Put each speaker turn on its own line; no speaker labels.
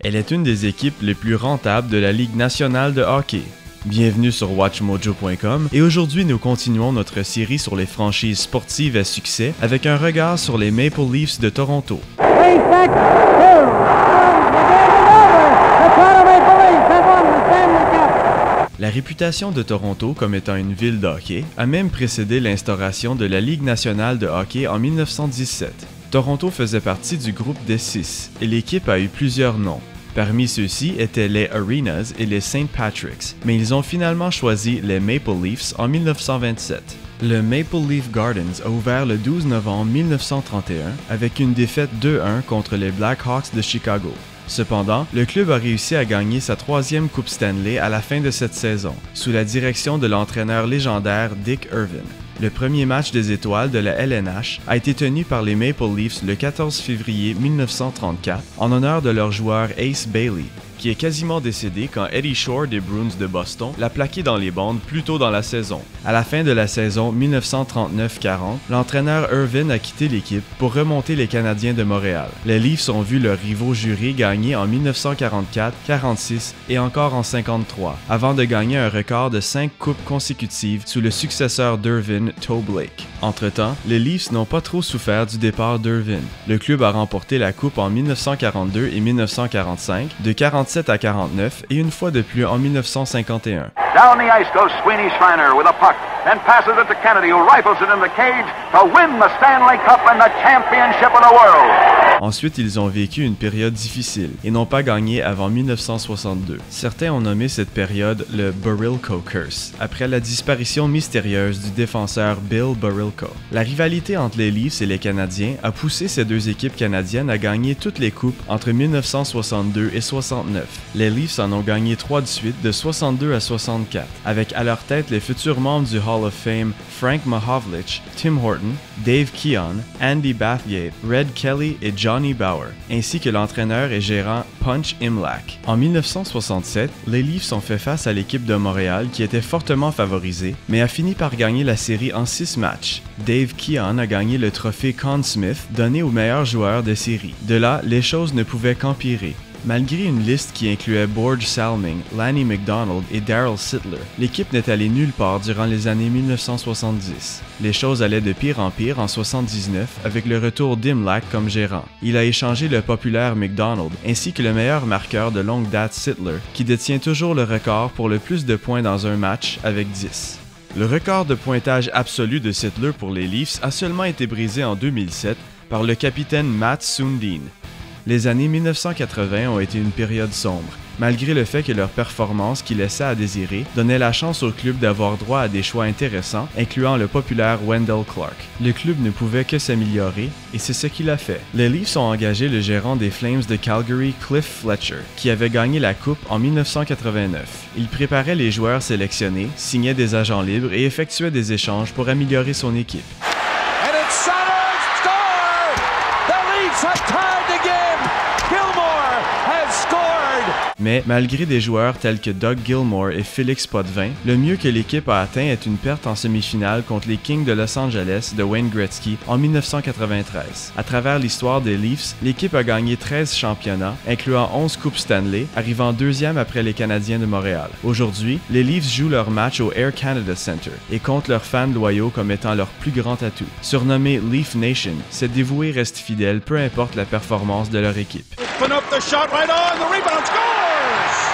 Elle est une des équipes les plus rentables de la Ligue nationale de hockey. Bienvenue sur WatchMojo.com et aujourd'hui nous continuons notre série sur les franchises sportives à succès avec un regard sur les Maple Leafs de Toronto. La réputation de Toronto comme étant une ville de hockey a même précédé l'instauration de la Ligue nationale de hockey en 1917. Toronto faisait partie du groupe des 6 et l'équipe a eu plusieurs noms. Parmi ceux-ci étaient les Arenas et les St. Patrick's, mais ils ont finalement choisi les Maple Leafs en 1927. Le Maple Leaf Gardens a ouvert le 12 novembre 1931 avec une défaite 2-1 contre les Blackhawks de Chicago. Cependant, le club a réussi à gagner sa 3e Coupe Stanley à la fin de cette saison, sous la direction de l'entraîneur légendaire Dick Irvin. Le premier match des étoiles de la LNH a été tenu par les Maple Leafs le 14 février 1934 en honneur de leur joueur Ace Bailey, qui est quasiment décédé quand Eddie Shore des Bruins de Boston l'a plaqué dans les bandes plus tôt dans la saison. À la fin de la saison 1939-40, l'entraîneur Irvin a quitté l'équipe pour remonter les Canadiens de Montréal. Les Leafs ont vu leurs rivaux jurés gagner en 1944, 46 et encore en 53, avant de gagner un record de 5 coupes consécutives sous le successeur d'Irvin, Toe Blake. Entre-temps, les Leafs n'ont pas trop souffert du départ d'Irvin. Le club a remporté la coupe en 1942 et 1945, de 47 à 49 et une fois de plus en 1951.
Down the ice goes Sweeney Shriner with a puck, then passes it to Kennedy, who rifles it in the cage to win the Stanley Cup and the championship of the world.
Ensuite, ils ont vécu une période difficile et n'ont pas gagné avant 1962. Certains ont nommé cette période le Barilko Curse, après la disparition mystérieuse du défenseur Bill Barilko. La rivalité entre les Leafs et les Canadiens a poussé ces deux équipes canadiennes à gagner toutes les coupes entre 1962 et 69. Les Leafs en ont gagné 3 de suite de 62 à 64, avec à leur tête les futurs membres du Hall of Fame Frank Mahovlich, Tim Horton, Dave Keon, Andy Bathgate, Red Kelly et Johnny Bauer, ainsi que l'entraîneur et gérant Punch Imlach. En 1967, les Leafs ont fait face à l'équipe de Montréal qui était fortement favorisée, mais a fini par gagner la série en 6 matchs. Dave Keon a gagné le trophée Conn Smythe donné au meilleur joueur de série. De là, les choses ne pouvaient qu'empirer. Malgré une liste qui incluait Borge Salming, Lanny McDonald et Daryl Sittler, l'équipe n'est allée nulle part durant les années 1970. Les choses allaient de pire en pire en 79 avec le retour d'Imlach comme gérant. Il a échangé le populaire McDonald ainsi que le meilleur marqueur de longue date Sittler, qui détient toujours le record pour le plus de points dans un match avec 10. Le record de pointage absolu de Sittler pour les Leafs a seulement été brisé en 2007 par le capitaine Matt Sundin. Les années 1980 ont été une période sombre, malgré le fait que leur performance qui laissait à désirer donnait la chance au club d'avoir droit à des choix intéressants, incluant le populaire Wendell Clark. Le club ne pouvait que s'améliorer, et c'est ce qu'il a fait. Les Leafs ont engagé le gérant des Flames de Calgary, Cliff Fletcher, qui avait gagné la Coupe en 1989. Il préparait les joueurs sélectionnés, signait des agents libres et effectuait des échanges pour améliorer son équipe. Mais malgré des joueurs tels que Doug Gilmour et Félix Potvin, le mieux que l'équipe a atteint est une perte en semi-finale contre les Kings de Los Angeles de Wayne Gretzky en 1993. À travers l'histoire des Leafs, l'équipe a gagné 13 championnats, incluant 11 Coupes Stanley, arrivant 2e après les Canadiens de Montréal. Aujourd'hui, les Leafs jouent leur match au Air Canada Centre et comptent leurs fans loyaux comme étant leur plus grand atout. Surnommé Leaf Nation, ces dévoués restent fidèles peu importe la performance de leur équipe.
Open up the shot right on, the rebound scores!